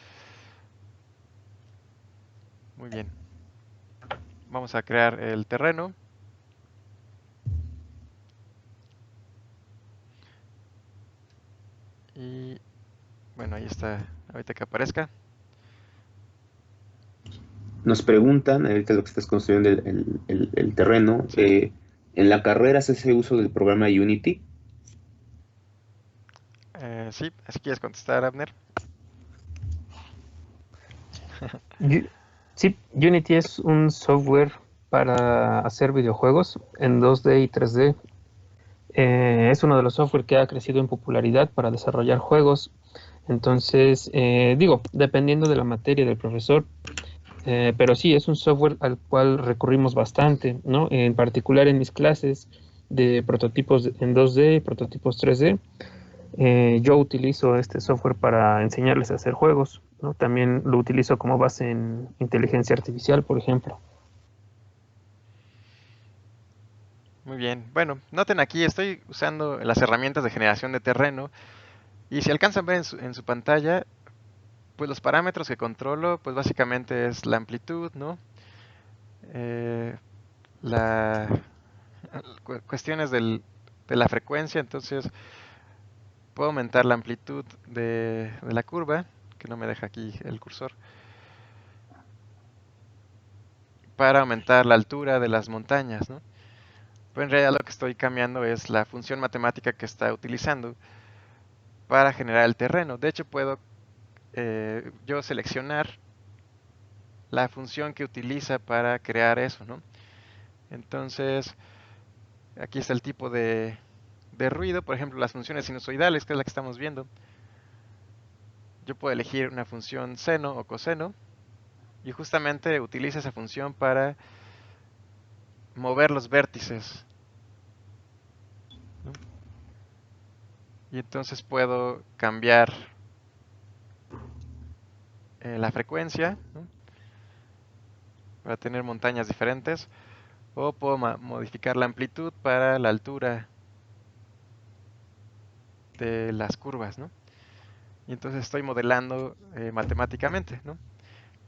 muy bien. Vamos a crear el terreno. Y bueno, ahí está. Ahorita que aparezca. Nos preguntan, ahorita lo que estás construyendo el terreno, Sí. ¿en la carrera se hace uso del programa Unity? Sí, si quieres contestar, Abner. Yu- Sí, Unity es un software para hacer videojuegos en 2D y 3D. Es uno de los software que ha crecido en popularidad para desarrollar juegos. Entonces, digo, dependiendo de la materia del profesor, pero sí, es un software al cual recurrimos bastante, ¿no? En particular en mis clases de prototipos en 2D, prototipos 3D, yo utilizo este software para enseñarles a hacer juegos, ¿no? También lo utilizo como base en inteligencia artificial, por ejemplo. Muy bien. Bueno, noten aquí, estoy usando las herramientas de generación de terreno. Y si alcanzan a ver en su pantalla, pues los parámetros que controlo, pues básicamente es la amplitud, ¿no? Eh, la cuestiones de la frecuencia, entonces puedo aumentar la amplitud de la curva, que no me deja aquí el cursor, para aumentar la altura de las montañas, ¿no? Pero en realidad lo que estoy cambiando es la función matemática que está utilizando para generar el terreno. De hecho, puedo yo seleccionar la función que utiliza para crear eso, ¿no? Entonces, aquí está el tipo de ruido, por ejemplo, las funciones sinusoidales, que es la que estamos viendo. Yo puedo elegir una función seno o coseno y justamente utiliza esa función para mover los vértices, ¿no? Y entonces puedo cambiar la frecuencia, ¿no? Para tener montañas diferentes, o puedo modificar la amplitud para la altura de las curvas, ¿no? Y entonces estoy modelando matemáticamente, ¿no?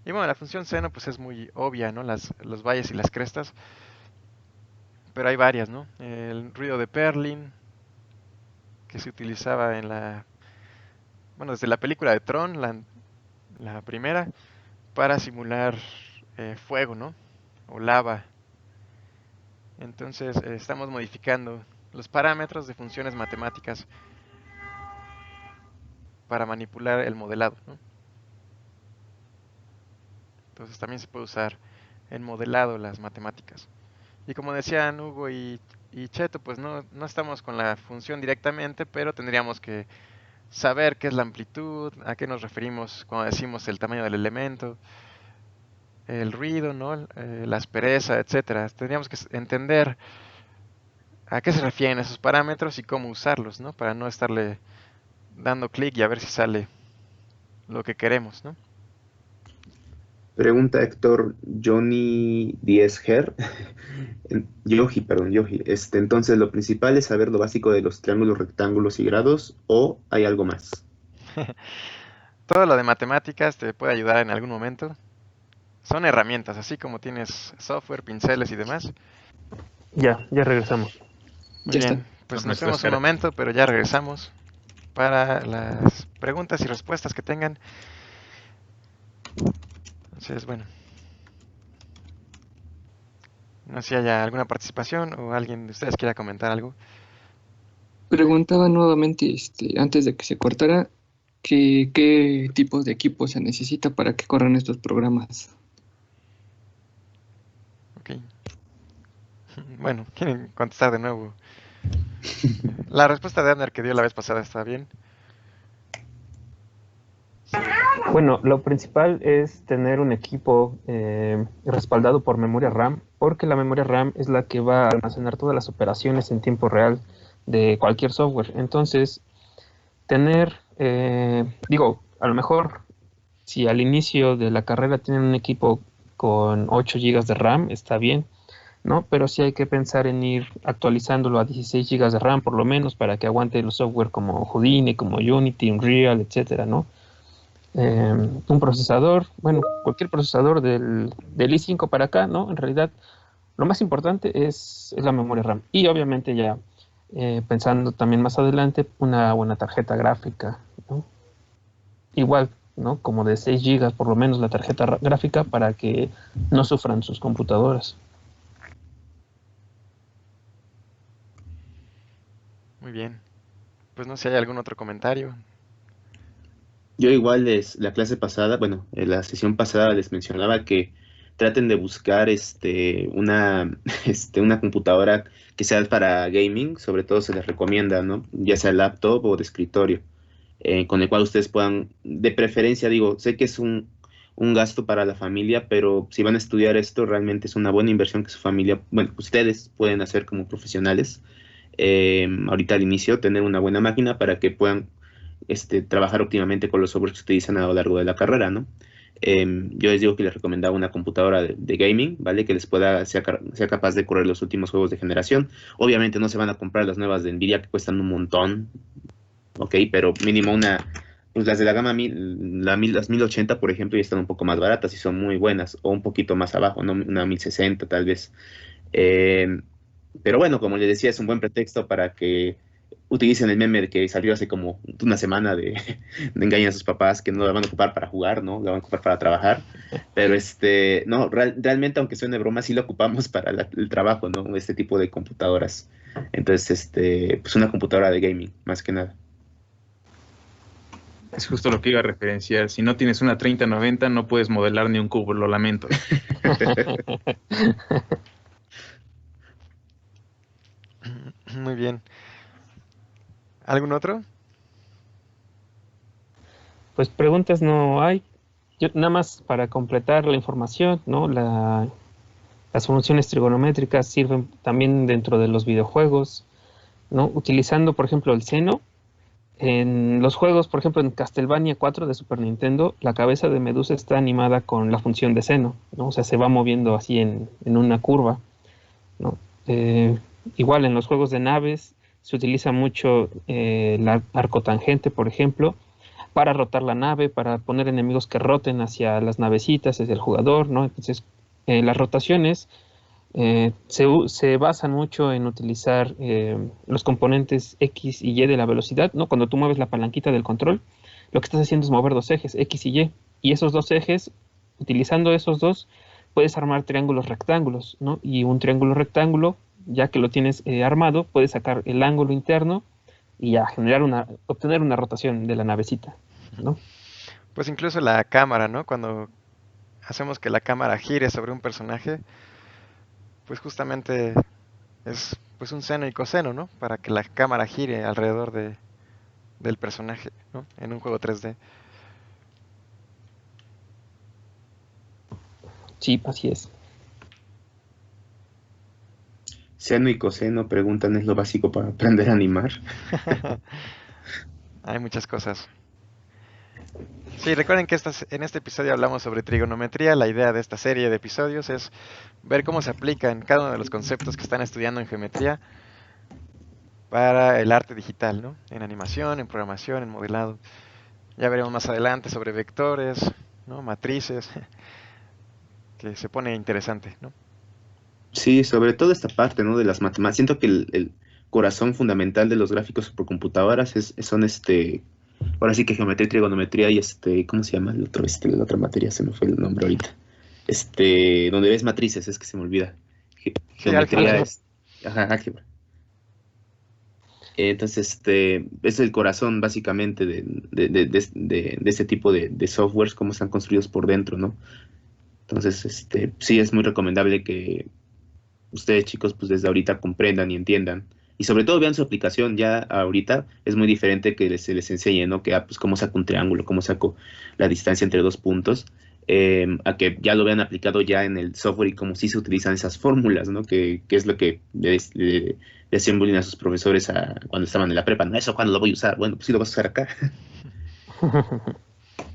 Y bueno, la función seno pues es muy obvia, ¿no? Los valles y las crestas, pero hay varias, ¿no? El ruido de Perlin, que se utilizaba bueno, desde la película de Tron, la primera, para simular fuego, ¿no? O lava. Entonces estamos modificando los parámetros de funciones matemáticas para manipular el modelado, ¿no? Entonces también se puede usar en modelado las matemáticas. Y como decían Hugo y Cheto, pues no estamos con la función directamente, pero tendríamos que saber qué es la amplitud, a qué nos referimos cuando decimos el tamaño del elemento, el ruido, ¿no? La aspereza, etcétera. Tendríamos que entender a qué se refieren esos parámetros y cómo usarlos, ¿no? Para no estarle dando clic y a ver si sale lo que queremos, ¿no? Pregunta Héctor Johnny 10 Yogi, perdón, Yogi. Entonces, lo principal es saber lo básico de los triángulos, rectángulos y grados, ¿o hay algo más? Todo lo de matemáticas te puede ayudar en algún momento. Son herramientas, así como tienes software, pinceles y demás. Ya regresamos. Muy Ya está. bien, pues Son nos nuestras fuimos un caras. momento, pero ya regresamos para las preguntas y respuestas que tengan. Entonces, bueno, no sé si haya alguna participación o alguien de ustedes quiera comentar algo. Preguntaba nuevamente, antes de que se cortara, que qué tipo de equipo se necesita para que corran estos programas. Ok. Bueno, ¿quieren contestar de nuevo? La respuesta de Abner que dio la vez pasada está bien. Bueno, lo principal es tener un equipo respaldado por memoria RAM, porque la memoria RAM es la que va a almacenar todas las operaciones en tiempo real de cualquier software. Entonces, digo, a lo mejor si al inicio de la carrera tienen un equipo con 8 gigas de RAM, está bien, ¿no? Pero sí hay que pensar en ir actualizándolo a 16 gigas de RAM por lo menos para que aguante los software como Houdini, como Unity, Unreal, etcétera, ¿no? Un procesador, bueno, cualquier procesador del i5 para acá, ¿no? En realidad, lo más importante es la memoria RAM. Y obviamente ya pensando también más adelante, una buena tarjeta gráfica, ¿no? Igual, ¿no? Como de 6 gigas por lo menos la tarjeta gráfica para que no sufran sus computadoras. Muy bien. Pues no sé, ¿hay algún otro comentario? Yo igual la clase pasada, bueno, en la sesión pasada les mencionaba que traten de buscar una computadora que sea para gaming, sobre todo se les recomienda, ¿no? Ya sea laptop o de escritorio, con el cual ustedes puedan, de preferencia, digo, sé que es un gasto para la familia, pero si van a estudiar esto, realmente es una buena inversión que su familia, bueno, ustedes pueden hacer como profesionales, ahorita al inicio, tener una buena máquina para que puedan trabajar óptimamente con los softwares que se utilizan a lo largo de la carrera, ¿no? Yo les digo que les recomendaba una computadora de gaming, ¿vale? Que les sea capaz de correr los últimos juegos de generación. Obviamente no se van a comprar las nuevas de Nvidia que cuestan un montón, ¿ok? Pero mínimo pues las de la gama las 1080, por ejemplo, ya están un poco más baratas y son muy buenas, o un poquito más abajo, ¿no? Una 1060 tal vez. Eh, pero bueno, como les decía, es un buen pretexto para que utilicen el meme de que salió hace como una semana de engañar a sus papás que no la van a ocupar para jugar, ¿no? La van a ocupar para trabajar. Pero no, realmente, aunque suene broma, sí lo ocupamos para el trabajo, ¿no? Este tipo de computadoras. Entonces, pues una computadora de gaming, más que nada. Es justo lo que iba a referenciar. Si no tienes una 3090, no puedes modelar ni un cubo, lo lamento. Muy bien. ¿Algún otro? Pues preguntas no hay. Yo, nada más para completar la información, ¿no? Las funciones trigonométricas sirven también dentro de los videojuegos, ¿no? Utilizando, por ejemplo, el seno. En los juegos, por ejemplo, en Castlevania 4 de Super Nintendo, la cabeza de Medusa está animada con la función de seno, ¿no? O sea, se va moviendo así en una curva, ¿no? Eh, Igual en los juegos de naves se utiliza mucho la arcotangente, por ejemplo, para rotar la nave, para poner enemigos que roten hacia las navecitas, hacia el jugador, ¿no? Entonces, las rotaciones se basan mucho en utilizar los componentes X y Y de la velocidad, ¿no? Cuando tú mueves la palanquita del control, lo que estás haciendo es mover dos ejes, X y Y, y esos dos ejes, utilizando esos dos, puedes armar triángulos rectángulos, ¿no? Y un triángulo rectángulo, ya que lo tienes armado, puedes sacar el ángulo interno y ya obtener una rotación de la navecita, ¿no? Pues incluso la cámara, ¿no? Cuando hacemos que la cámara gire sobre un personaje, pues justamente es pues un seno y coseno, ¿no? Para que la cámara gire alrededor del personaje, ¿no? En un juego 3D. Sí, así es. Seno y coseno, preguntan, es lo básico para aprender a animar. Hay muchas cosas. Sí, recuerden que en este episodio hablamos sobre trigonometría. La idea de esta serie de episodios es ver cómo se aplican cada uno de los conceptos que están estudiando en geometría para el arte digital, ¿no? En animación, en programación, en modelado. Ya veremos más adelante sobre vectores, ¿no? Matrices, que se pone interesante, ¿no? Sí, sobre todo esta parte, ¿no? De las matemáticas. Siento que el corazón fundamental de los gráficos por computadoras son ahora sí que geometría, trigonometría y ¿cómo se llama el otro, la otra materia? Se me fue el nombre ahorita. Donde ves matrices, es que se me olvida. Sí, álgebra. Geometría es, ajá, álgebra. Entonces, es el corazón básicamente de este tipo de softwares, cómo están construidos por dentro, ¿no? Entonces, sí es muy recomendable que ustedes chicos pues desde ahorita comprendan y entiendan. Y sobre todo vean su aplicación ya ahorita. Es muy diferente que se les enseñe, ¿no? Que pues cómo saco un triángulo, cómo saco la distancia entre dos puntos, a que ya lo vean aplicado ya en el software y cómo sí se utilizan esas fórmulas, ¿no? Que es lo que le hacían bullying a sus profesores cuando estaban en la prepa. ¿No? ¿Eso cuándo lo voy a usar? Bueno, pues sí lo vas a usar acá.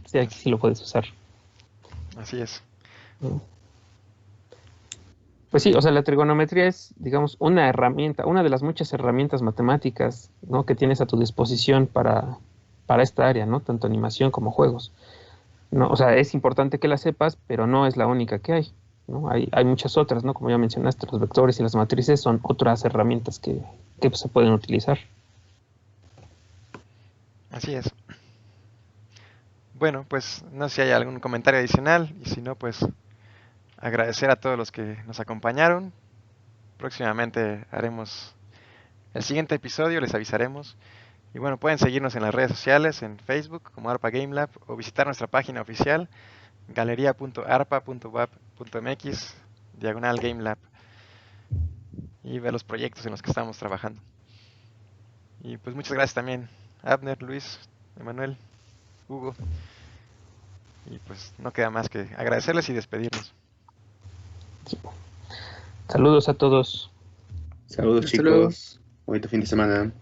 Sí, aquí sí lo puedes usar. Así es. Pues sí, o sea, la trigonometría es, digamos, una herramienta, una de las muchas herramientas matemáticas, ¿no? Que tienes a tu disposición para esta área, ¿no? Tanto animación como juegos, ¿no? O sea, es importante que la sepas, pero no es la única que hay, ¿no? Hay muchas otras, ¿no? Como ya mencionaste, los vectores y las matrices son otras herramientas que se pueden utilizar. Así es. bueno, pues no sé si hay algún comentario adicional y si no, pues agradecer a todos los que nos acompañaron. Próximamente haremos el siguiente episodio, les avisaremos. Y bueno, pueden seguirnos en las redes sociales, en Facebook como ARPA Game Lab o visitar nuestra página oficial galería.arpa.wap.mx/Game Lab y ver los proyectos en los que estamos trabajando. Y pues muchas gracias también, Abner, Luis, Emanuel, Hugo. Y pues no queda más que agradecerles y despedirnos. Saludos a todos. Saludos, Hasta luego. chicos. Bonito fin de semana.